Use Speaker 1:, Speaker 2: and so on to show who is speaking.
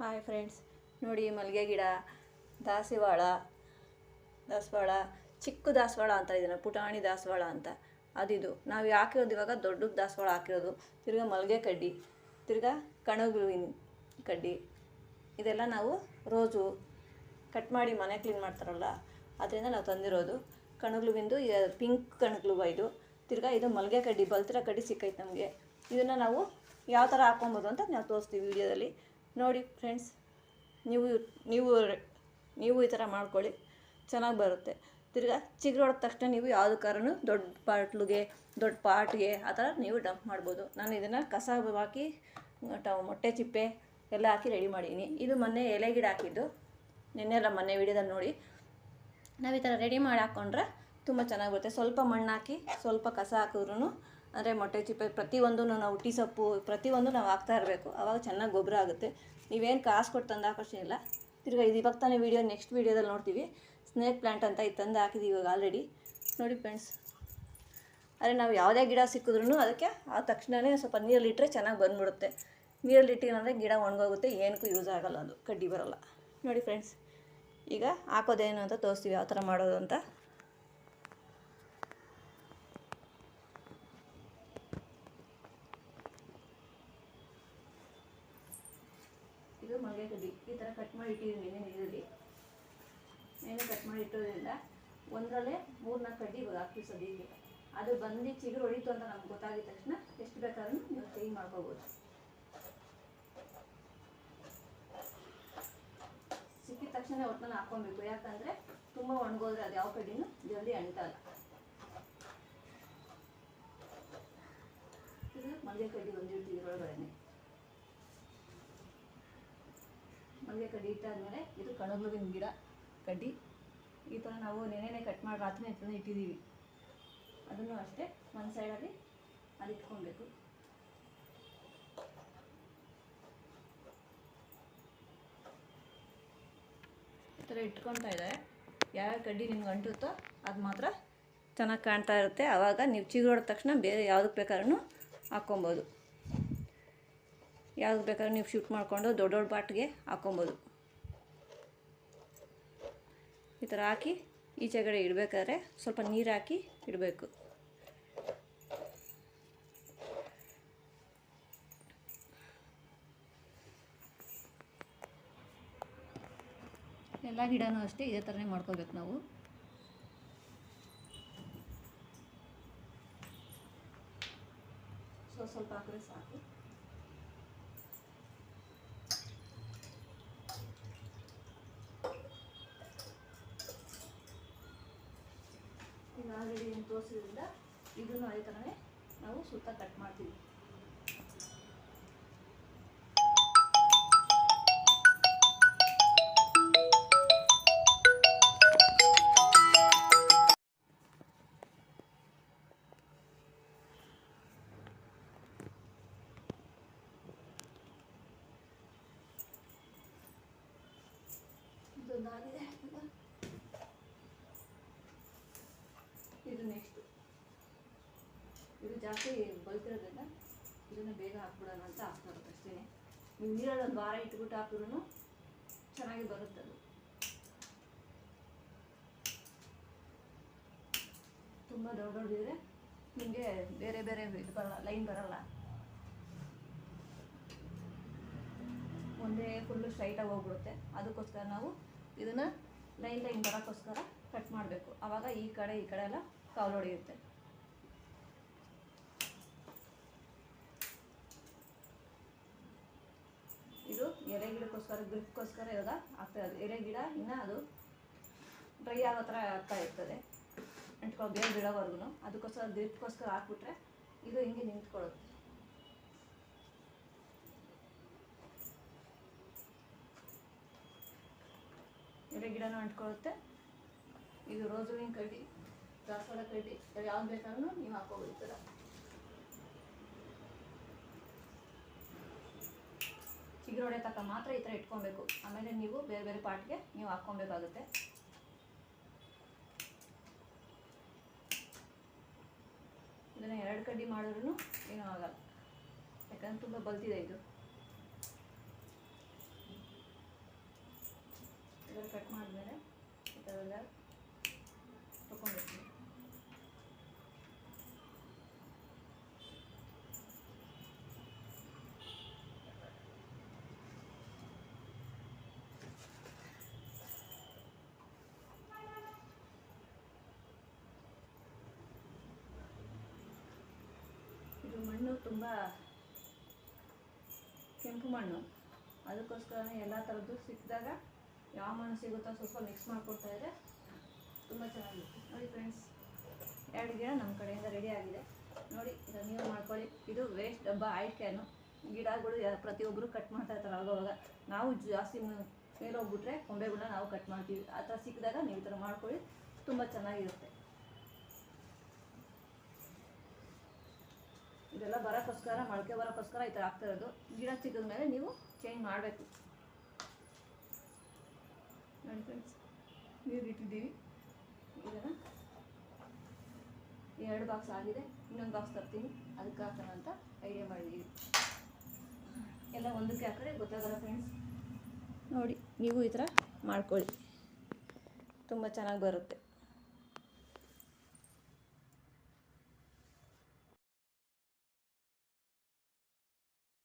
Speaker 1: Hi friends, ನೋಡಿ ಮಲ್ಲಿಗೆ ಗಿಡ, ದಾಸವಾಳ ಚಿಕ್ಕ ದಾಸವಾಳ ಅಂತ ಇದನ್ನು ಪುಟಾಣಿ ದಾಸವಾಳ ಅಂತ ಅದಿದು ನಾವು ಹಾಕಿರೋದು. ಇವಾಗ ದೊಡ್ಡ ದಾಸವಾಳ ಹಾಕಿರೋದು. ತಿರ್ಗಾ ಮಲ್ಲಿಗೆ ಕಡ್ಡಿ, ತಿರ್ಗಾ ಕಣಗುವಿನ ಕಡ್ಡಿ, ಇದೆಲ್ಲ ನಾವು ರೋಜು ಕಟ್ ಮಾಡಿ ಮನೆ ಕ್ಲೀನ್ ಮಾಡ್ತಾರಲ್ಲ ಅದರಿಂದ ನಾವು ತಂದಿರೋದು. ಕಣಗ್ಲುವಿಂದು ಪಿಂಕ್ ಕಣಗ್ಲುವ ಇದು. ತಿರ್ಗಾ ಇದು ಮಲ್ಲಿಗೆ ಕಡ್ಡಿ, ಬಲ್ತಿರೋ ಕಡ್ಡಿ ಸಿಕ್ಕೈತೆ ನಮಗೆ. ಇದನ್ನು ನಾವು ಯಾವ ಥರ ಹಾಕ್ಕೊಬೋದು ಅಂತ ನಾವು ತೋರಿಸ್ತೀವಿ ವಿಡಿಯೋದಲ್ಲಿ. ನೋಡಿ ಫ್ರೆಂಡ್ಸ್, ನೀವು ಈ ಥರ ಮಾಡ್ಕೊಳ್ಳಿ, ಚೆನ್ನಾಗಿ ಬರುತ್ತೆ. ತಿರ್ಗಾ ಚಿಗುರು ಹೊಡೆದ ತಕ್ಷಣ ನೀವು ಯಾವ್ದು ಕಾರಣೂ ದೊಡ್ಡ ಪಾಟ್ಗೆ ಆ ಥರ ನೀವು ಡಂಪ್ ಮಾಡ್ಬೋದು. ನಾನು ಇದನ್ನು ಕಸ ಹಾಕಿ ಮೊಟ್ಟೆ ಚಿಪ್ಪೆ ಎಲ್ಲ ಹಾಕಿ ರೆಡಿ ಮಾಡಿದ್ದೀನಿ. ಇದು ಮೊನ್ನೆ ಎಲೆ ಗಿಡ ಹಾಕಿದ್ದು, ಮೊನ್ನೆ ವಿಡಿಯೋದಲ್ಲಿ ನೋಡಿ. ನಾವು ಈ ಥರ ರೆಡಿ ಮಾಡಿ ಹಾಕ್ಕೊಂಡ್ರೆ ತುಂಬ ಚೆನ್ನಾಗಿ ಬರುತ್ತೆ. ಸ್ವಲ್ಪ ಮಣ್ಣು ಹಾಕಿ ಸ್ವಲ್ಪ ಕಸ ಹಾಕಿದ್ರೂ, ಅಂದರೆ ಮೊಟ್ಟೆ ಚಿಪ್ಪೆ ಪ್ರತಿಯೊಂದು ನಾವು ಟೀ ಸೊಪ್ಪು ಪ್ರತಿಯೊಂದು ನಾವು ಹಾಕ್ತಾ ಇರಬೇಕು. ಆವಾಗ ಚೆನ್ನಾಗಿ ಗೊಬ್ಬರ ಆಗುತ್ತೆ. ನೀವೇನು ಕಾಸು ಕೊಟ್ಟು ತಂದು ಹಾಕೋಷ್ಟಿಲ್ಲ. ತಿರ್ಗಾ ಇದು ಇವಾಗ ತಾನೇ ನೆಕ್ಸ್ಟ್ ವೀಡಿಯೋದಲ್ಲಿ ನೋಡ್ತೀವಿ. ಸ್ನೇಕ್ ಪ್ಲ್ಯಾಂಟ್ ಅಂತ ಇದು ತಂದು ಹಾಕಿದ್ದೀವಿ ಇವಾಗ ಆಲ್ರೆಡಿ. ನೋಡಿ ಫ್ರೆಂಡ್ಸ್, ಆದರೆ ನಾವು ಯಾವುದೇ ಗಿಡ ಸಿಕ್ಕಿದ್ರೂ ಅದಕ್ಕೆ ಆ ತಕ್ಷಣವೇ ಸ್ವಲ್ಪ ನೀರಲ್ಲಿಟ್ಟರೆ ಚೆನ್ನಾಗಿ ಬಂದ್ಬಿಡುತ್ತೆ. ನೀರಲ್ಲಿಟ್ಟಿನಂದರೆ ಗಿಡ ಒಣಗೋಗುತ್ತೆ, ಏನಕ್ಕೂ ಯೂಸ್ ಆಗೋಲ್ಲ, ಅದು ಕಡ್ಡಿ ಬರೋಲ್ಲ. ನೋಡಿ ಫ್ರೆಂಡ್ಸ್, ಈಗ ಹಾಕೋದೇನು ಅಂತ ತೋರಿಸ್ತೀವಿ, ಯಾವ ಥರ ಮಾಡೋದು ಅಂತ. ಇದು ಮಲ್ಲಿಗೆ ಕಡ್ಡಿ ಈ ಥರ ಕಟ್ ಮಾಡಿ ಇಟ್ಟಿದ್ದೀನಿ ನೀರಲ್ಲಿ. ಕಟ್ ಮಾಡಿ ಇಟ್ಟೋದ್ರಿಂದ ಒಂದರಲ್ಲೇ 3-4 ಕಡ್ಡಿ ಇವಾಗ ಹಾಕ್ತೀವಿ ಸದ್ಯಕ್ಕೆ. ಅದು ಬಂದು ಚಿಗುರು ಹೊಡಿತು ಅಂತ ನಮ್ಗೆ ಗೊತ್ತಾಗಿದ ತಕ್ಷಣ ಎಷ್ಟು ಬೇಕಾದ್ರೂ ನೀವು ಚೇಂಜ್ ಮಾಡ್ಕೋಬೋದು. ಸಿಕ್ಕಿದ ತಕ್ಷಣ ಒಟ್ಟನ್ನ ಹಾಕ್ಕೊಬೇಕು, ಯಾಕಂದರೆ ತುಂಬ ಒಣಗೋದ್ರೆ ಅದು ಯಾವ ಕಡ್ಡಿನೂ ಜಲ್ದಿ ಅಂಟಲ್ಲ. ಇದು ಮಲ್ಲಿಗೆ ಕಡ್ಡಿ ಒಂದಿರ್ತೀವಿ ಇದರೊಳಗಡೆ. ಮಲ್ಲಿಗೆ ಕಡ್ಡಿ ಇಟ್ಟಾದ್ಮೇಲೆ ಇದು ಕಣಗುವಿನ ಗಿಡ ಕಡ್ಡಿ. ಈ ಥರ ನಾವು ನೆನೆನೆ ಕಟ್ ಮಾಡಿ ರಾತ್ರಿ ಇಟ್ಟಿದ್ದೀವಿ. ಅದನ್ನು ಅಷ್ಟೇ ಒಂದು ಸೈಡಲ್ಲಿ ಅದು ಇಟ್ಕೊಬೇಕು. ಈ ಥರ ಇಟ್ಕೊತಾ ಇದ್ದಾರೆ. ಯಾವ ಕಡ್ಡಿ ನಿಮ್ಗೆ ಅಂಟುತ್ತೋ ಅದು ಮಾತ್ರ ಚೆನ್ನಾಗಿ ಕಾಣ್ತಾ ಇರುತ್ತೆ. ಆವಾಗ ನೀವು ಚಿಗುರು ಹೊಡೆದ ತಕ್ಷಣ ಬೇರೆ ಯಾವುದಕ್ಕೆ ಬೇಕಾದ್ರೂ ಹಾಕ್ಕೊಬೋದು. ಯಾವ್ದು ಬೇಕಾದ್ರೂ ನೀವು ಶಿಫ್ಟ್ ಮಾಡಿಕೊಂಡು ದೊಡ್ಡ ಬಾಟ್ಗೆ ಹಾಕ್ಕೊಬೋದು. ಈ ಥರ ಹಾಕಿ ಈಚೆಗಡೆ ಇಡಬೇಕಾದ್ರೆ ಸ್ವಲ್ಪ ನೀರು ಹಾಕಿ ಇಡಬೇಕು. ಎಲ್ಲ ಗಿಡನೂ ಅಷ್ಟೇ ಇದೇ ಥರನೇ ಮಾಡ್ಕೋಬೇಕು ನಾವು. ಸ್ವಲ್ಪ ಹಾಕಿದ್ರೆ ಸಾಕು. ಆಲ್ರೆಡಿ ತೋರಿಸಿದ್ರಿಂದ ಇದನ್ನು ಅದೇ ಥರನೇ ನಾವು ಸುತ್ತ ಕಟ್ ಮಾಡ್ತೀವಿ. ಇದೊಂದಾಗಿದೆ. ಇದು ನೆಕ್ಸ್ಟು. ಇದು ಜಾಸ್ತಿ ಬಲ್ತಿರೋದ್ರಿಂದ ಇದನ್ನು ಬೇಗ ಹಾಕ್ಬಿಡೋಣ ಅಂತ ಹಾಕ್ತಾ ಇರುತ್ತೆ ಅಷ್ಟೇ. ನೀವು ನೀರಲ್ಲಿ ಒಂದು ವಾರ ಇಟ್ಬಿಟ್ಟು ಹಾಕಿದ್ರೂ ಚೆನ್ನಾಗಿ ಬರುತ್ತೆ. ಅದು ತುಂಬ ದೊಡ್ಡದಿದ್ರೆ ನಿಮಗೆ ಬೇರೆ ಬೇರೆ ಇದು ಬರಲ್ಲ, ಲೈನ್ ಬರಲ್ಲ. ಒಂದೇ ಫುಲ್ಲು ಸ್ಟ್ರೈಟಾಗಿ ಹೋಗ್ಬಿಡುತ್ತೆ. ಅದಕ್ಕೋಸ್ಕರ ನಾವು ಇದನ್ನು ಲೈನ್ ಬರೋಕ್ಕೋಸ್ಕರ ಕಟ್ ಮಾಡಬೇಕು. ಆವಾಗ ಈ ಕಡೆ ಎಲ್ಲ ಕಾಲು ಹೊಡೆಯುತ್ತೆ. ಇದು ಎಲೆ ಗಿಡಕ್ಕೋಸ್ಕರ ಗ್ರಿಪ್ಗೋಸ್ಕರ ಇವಾಗ ಆಗ್ತಾ ಇರೋದು. ಎಲೆ ಗಿಡ ಇನ್ನು ಅದು ಡ್ರೈ ಆಗೋ ಥರ ಆಗ್ತಾ ಇರ್ತದೆ, ಅಂಟ್ಕೊಳ್ಳೋ ಬೇರೆ ಗಿಡವರೆಗೂ. ಅದಕ್ಕೋಸ್ಕರ ಗ್ರಿಪ್ಗೋಸ್ಕರ ಹಾಕ್ಬಿಟ್ರೆ ಇದು ಹಿಂಗೆ ನಿಂತ್ಕೊಳ್ಳುತ್ತೆ. ಎಲೆ ಗಿಡನೂ ಅಂಟ್ಕೊಳ್ಳುತ್ತೆ. ಇದು ರೋಸ್ ಹೂವಿನ ಕಡ್ಡಿ, ದಾಸವಾಳ ಕಡ್ಡಿ, ಯಾವ್ದು ಬೇಕಾದ್ರೂ ನೀವು ಹಾಕ್ಕೋಬೋದು. ಈ ಥರ ಚಿಗುರು ಹೊಡೆ ತಕ್ಕ ಮಾತ್ರ ಈ ಥರ ಇಟ್ಕೊಬೇಕು. ಆಮೇಲೆ ನೀವು ಬೇರೆ ಬೇರೆ ಪಾಟ್ಗೆ ನೀವು ಹಾಕ್ಕೊಬೇಕಾಗುತ್ತೆ. ಇದನ್ನು 2 ಕಡ್ಡಿ ಮಾಡಿದ್ರೂ ಏನೂ ಆಗಲ್ಲ, ಯಾಕಂದ್ರೆ ತುಂಬ ಬಲ್ತಿದೆ ಇದು. ಥರ ಕಟ್ ಮಾಡಿದ್ಮೇಲೆ ಈ ಥರ ಎಲ್ಲ ತೊಗೊಂಡಿರ್ತೀನಿ. ಇದು ಮಣ್ಣು ತುಂಬ ಕೆಂಪು ಮಣ್ಣು, ಅದಕ್ಕೋಸ್ಕರನೇ ಎಲ್ಲ ಥರದ್ದು ಸಿಕ್ಕಿದಾಗ ಯಾವ ಮಣ್ಣು ಸಿಗುತ್ತೋ ಸ್ವಲ್ಪ ಮಿಕ್ಸ್ ಮಾಡಿಕೊಡ್ತಾ ಇದ್ದರೆ ತುಂಬ ಚೆನ್ನಾಗಿರುತ್ತೆ. ನೋಡಿ ಫ್ರೆಂಡ್ಸ್, 2 ಗಿಡ ನಮ್ಮ ಕಡೆಯಿಂದ ರೆಡಿ ಆಗಿದೆ. ನೋಡಿ ಇದನ್ನು ನೀವು ಮಾಡ್ಕೊಳ್ಳಿ. ಇದು ವೇಸ್ಟ್ ಡಬ್ಬ ಆಯಿಲ್ ಕ್ಯಾನು. ಗಿಡಗಳು ಪ್ರತಿಯೊಬ್ಬರು ಕಟ್ ಮಾಡ್ತಾ ಇರ್ತಾರೆ ಆಗೋವಾಗ. ನಾವು ಜಾಸ್ತಿ ಮೇಲೆ ಹೋಗ್ಬಿಟ್ರೆ ಕೊಂಬೆಗಳನ್ನ ನಾವು ಕಟ್ ಮಾಡ್ತೀವಿ. ಆ ಥರ ಸಿಕ್ಕಿದಾಗ ನೀವು ಈ ಥರ ಮಾಡ್ಕೊಳ್ಳಿ, ತುಂಬ ಚೆನ್ನಾಗಿರುತ್ತೆ. ಇದೆಲ್ಲ ಬರೋಕ್ಕೋಸ್ಕರ, ಮೊಳಕೆ ಬರೋಕ್ಕೋಸ್ಕರ ಈ ಥರ ಆಗ್ತಾ ಇರೋದು. ಗಿಡ ಸಿಕ್ಕಿದ ಮೇಲೆ ನೀವು ಚೇಂಜ್ ಮಾಡಬೇಕು. ನೋಡಿ ಫ್ರೆಂಡ್ಸ್, ನೀರು ಇಟ್ಟಿದ್ದೀವಿ. ಇದನ್ನು 2 ಬಾಕ್ಸ್ ಆಗಿದೆ, ಇನ್ನೊಂದು ಬಾಕ್ಸ್ ತರ್ತೀನಿ, ಅದಕ್ಕೆ ಹಾಕೋಣ ಅಂತ ಐಡಿಯಾ ಮಾಡಿದ್ದೀವಿ. ಎಲ್ಲ ಒಂದಕ್ಕೆ ಹಾಕಿದ್ರೆ ಗೊತ್ತಾಗಲ್ಲ ಫ್ರೆಂಡ್ಸ್. ನೋಡಿ ನೀವು ಈ ಥರ ಮಾಡ್ಕೊಳ್ಳಿ, ತುಂಬ ಚೆನ್ನಾಗಿ ಬರುತ್ತೆ.